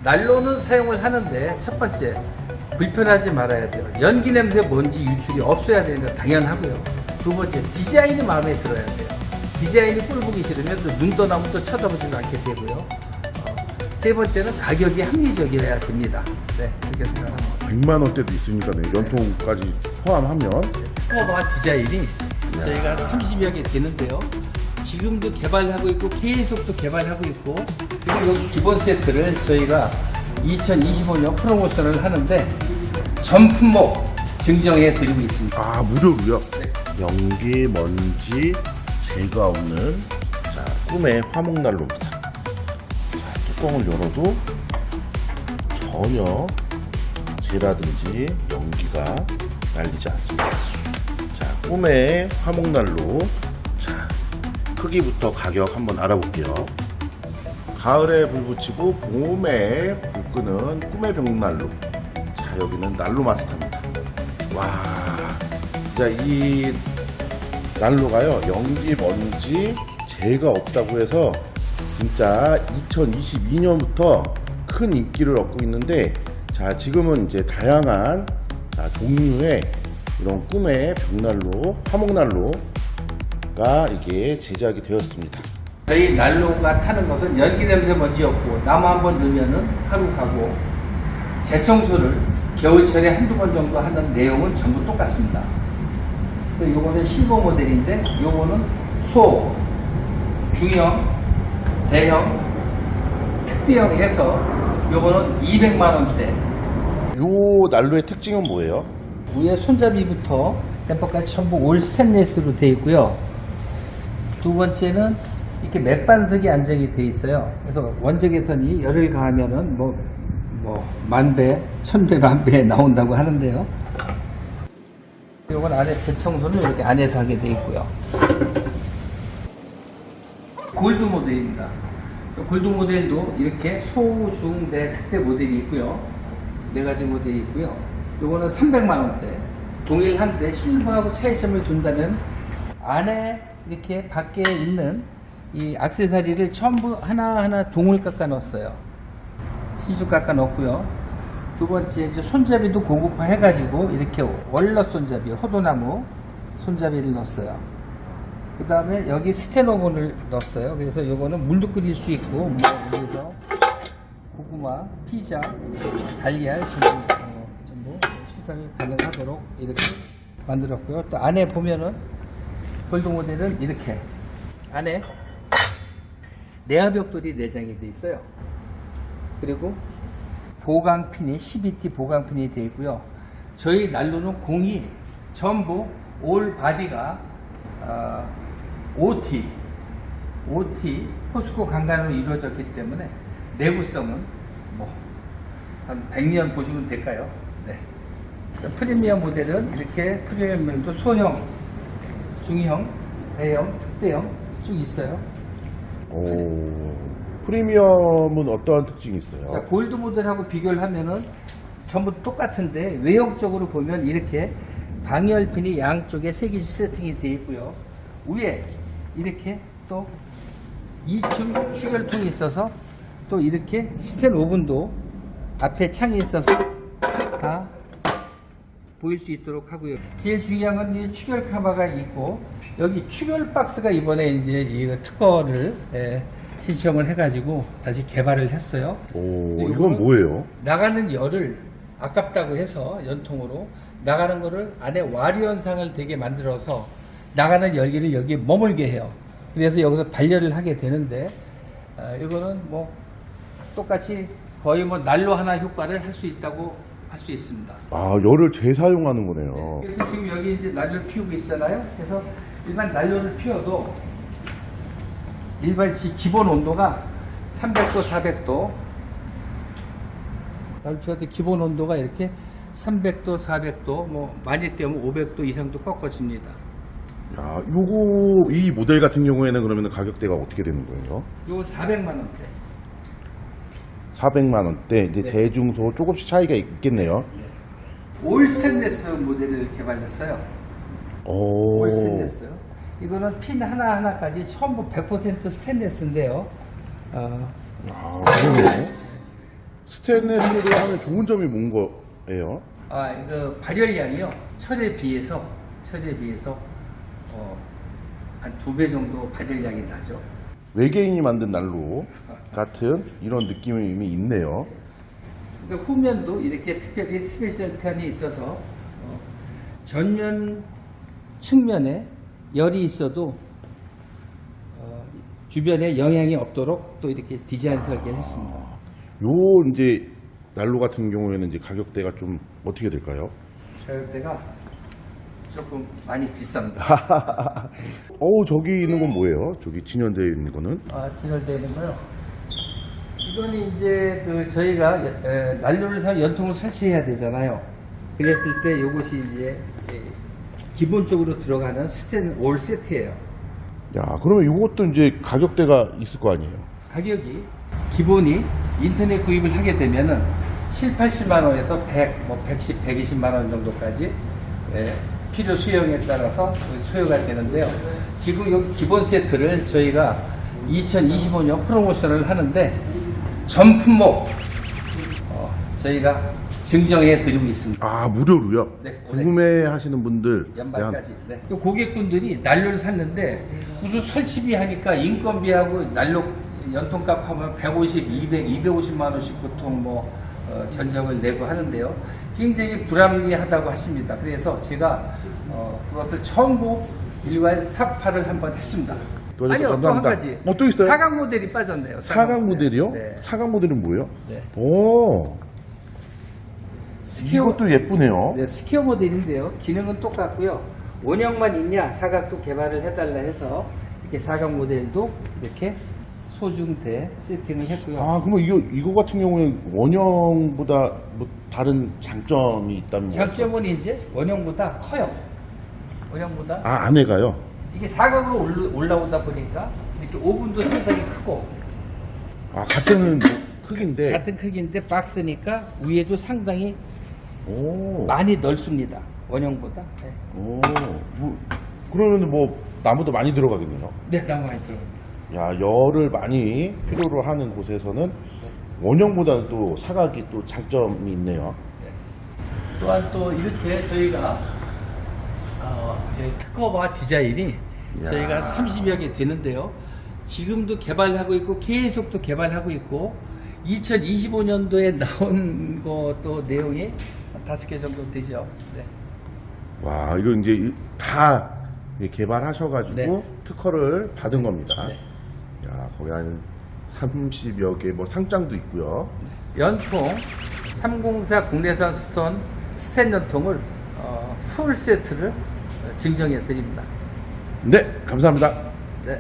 난로는 사용을 하는데 첫 번째 불편하지 말아야 돼요. 연기 냄새 먼지 유출이 없어야 되는 건 당연하고요. 두 번째 디자인이 마음에 들어야 돼요. 디자인이 꼴보기 싫으면 또 눈 떠나면 또 쳐다보지도 않게 되고요. 세 번째는 가격이 합리적이어야 됩니다. 네, 그렇게 생각합니다. 100만 원대도 있으니까 네, 연통까지 포함하면 특허와 디자인이 저희가 30여 개 되는데요. 지금도 개발하고 있고 계속 또 개발하고 있고, 그리고 여기 기본 세트를 저희가 2025년 프로모션을 하는데 전 품목 증정해 드리고 있습니다. 아 무료로요? 네. 연기 먼지 제거 없는 자 꿈의 화목난로입니다. 자 뚜껑을 열어도 전혀 재라든지 연기가 날리지 않습니다. 자 꿈의 화목난로 자 크기부터 가격 한번 알아볼게요. 가을에 불 붙이고 봄에 불 끄는 꿈의 벽난로. 자 여기는 난로 마스터입니다. 와 진짜 이 난로가요 연기 먼지 재가 없다고 해서 진짜 2022년부터 큰 인기를 얻고 있는데 자 지금은 이제 다양한 자, 종류의 이런 꿈의 벽난로 화목난로가 이게 제작이 되었습니다. 저희 난로가 타는 것은 연기 냄새 먼지 없고 나무 한 번 넣으면은 하루 가고, 재청소를 겨울철에 한두 번 정도 하는 내용은 전부 똑같습니다. 요거는 실버 모델인데 요거는 소, 중형, 대형, 특대형 해서 요거는 200만 원대. 요 난로의 특징은 뭐예요? 위에 손잡이부터 댐퍼까지 전부 올 스테인리스로 되어 있고요. 두 번째는 이렇게 맷반석이 안정이 되어 있어요. 그래서 원적 개선이 열을 가하면은 만배, 천배, 만배 나온다고 하는데요. 이건 안에 재청소는 이렇게 안에서 하게 되어 있고요. 골드 모델입니다. 골드 모델도 이렇게 소, 중, 대 특대 모델이 있고요. 네 가지 모델이 있고요. 요거는 300만 원대. 동일한데 실버하고 차이점을 둔다면 안에 이렇게 밖에 있는 이 액세서리를 전부 하나하나 동을 깎아 넣었어요. 시주 깎아 넣었고요. 두 번째 이제 손잡이도 고급화 해가지고 이렇게 월넛 손잡이, 호도나무 손잡이를 넣었어요. 그 다음에 여기 스테노본을 넣었어요. 그래서 요거는 물도 끓일 수 있고, 여기서 고구마, 피자, 달걀 전부 시설 가능하도록 이렇게 만들었고요. 또 안에 보면은 골드 모델은 이렇게 안에 내화벽돌이 내장이 되어 있어요. 그리고 보강핀이 12T 보강핀이 되어 있고요. 저희 난로는 공이 전부 올 바디가 OT 포스코 강간으로 이루어졌기 때문에 내구성은 한 100년 보시면 될까요? 네. 프리미엄 모델은 이렇게 프리미엄도 소형, 중형, 대형, 특대형 쭉 있어요. 오, 프리미엄은 어떠한 특징이 있어요? 자, 골드 모델하고 비교를 하면은 전부 똑같은데 외형적으로 보면 이렇게 방열핀이 양쪽에 3개씩 세팅이 되어 있고요. 위에 이렇게 또 2층 추결통이 있어서 또 이렇게 스텐 오븐도 앞에 창이 있어서 다 보일 수 있도록 하고요. 제일 중요한 건 이 추결 카바가 있고, 여기 추결 박스가 이번에 이제 이 특허를 신청을 해가지고 다시 개발을 했어요. 오, 이건 뭐예요? 나가는 열을 아깝다고 해서 연통으로 나가는 거를 안에 와류 현상을 되게 만들어서 나가는 열기를 여기에 머물게 해요. 그래서 여기서 발열을 하게 되는데, 이거는 똑같이 거의 난로 하나 효과를 할 수 있다고 할 수 있습니다. 아, 열을 재사용하는 거네요. 그래서 지금 여기 이제 난로를 피우고 있잖아요. 그래서 일반 난로를 피워도 일반 기본 온도가 300도, 400도. 난로 피워도 기본 온도가 이렇게 300도, 400도, 많이 뛰면 500도 이상도 꺾어집니다. 야, 이 모델 같은 경우에는 그러면 가격대가 어떻게 되는 거예요? 요거 400만 원대. 400만 원대. 이제 네. 대중소 조금씩 차이가 있겠네요. 올 스테인리스 모델을 개발했어요. 오. 올 스테인리스. 이거는 핀 하나하나까지 전부 100% 스테인리스인데요. 아, 그러네. 스테인레스로 하면 좋은 점이 뭔 거예요? 이거 발열량이요. 철에 비해서 한 2배 정도 발열량이 나죠. 외계인이 만든 난로 같은 이런 느낌이 있네요. 그러니까 후면도 이렇게 특별히 스페셜 탄이 있어서 전면 측면에 열이 있어도 주변에 영향이 없도록 또 이렇게 디자인 설계를 했습니다. 요 이제 난로 같은 경우에는 이제 가격대가 좀 어떻게 될까요? 가격대가 조금 많이 비쌉니다. 저기 있는 건 뭐예요? 저기 진열되어 있는 거는? 진열되어 있는 거요. 이거는 이제 저희가 난로를 사 연통을 설치해야 되잖아요. 그랬을 때 이것이 이제 기본적으로 들어가는 올 세트예요. 야, 그러면 이것도 이제 가격대가 있을 거 아니에요? 가격이 기본이 인터넷 구입을 하게 되면은 7, 80만 원에서 110, 120만 원 정도까지 필요 수용에 따라서 소요가 되는데요. 지금 여기 기본 세트를 저희가 2025년 프로모션을 하는데 전 품목 저희가 증정해 드리고 있습니다. 무료로요? 네. 구매하시는 분들 연말까지. 네. 또 고객분들이 난로를 샀는데 무슨 설치비 하니까 인건비하고 난로 연통값 하면 150, 200, 250만 원씩 보통 견적을 내고 하는데요. 굉장히 불합리하다고 하십니다. 그래서 제가 그것을 전부 일괄 탑파를 한번 했습니다. 아니요, 또 한 감사합니다. 가지. 또 있어요? 사각 모델이 빠졌네요. 사각 모델이요? 네. 사각 모델은 뭐예요? 네. 오, 이것도 예쁘네요. 네, 스퀘어 모델인데요. 기능은 똑같고요. 원형만 있냐 사각도 개발을 해달라 해서 이렇게 사각 모델도 이렇게 소중대 세팅을 했고요. 그러면 이거 같은 경우는 원형보다 뭐 다른 장점이 있다면 장점은 이제 원형보다 커요. 원형보다 안에가요? 이게 사각으로 올라오다 보니까 이렇게 오븐도 상당히 크고 같은 크기인데 같은 크기인데 박스니까 위에도 상당히 오. 많이 넓습니다. 원형보다. 네. 그러면 나무도 많이 들어가겠네요. 네, 너무 많이 들어갑니다. 야, 열을 많이 필요로 하는 곳에서는 원형보다는 또 사각이 또 장점이 있네요. 또한 또 이렇게 저희가 특허와 디자인이 저희가 30여 개 되는데요. 지금도 개발하고 있고 계속 또 개발하고 있고 2025년도에 나온 것도 내용이 5개 정도 되죠. 네. 와, 이거 이제 다 개발하셔가지고 네. 특허를 받은 겁니다. 네. 야, 거기 한 30여 개 상장도 있고요. 연통 304 국내산 스텐 연통을 풀 세트를 증정해 드립니다. 네, 감사합니다. 네.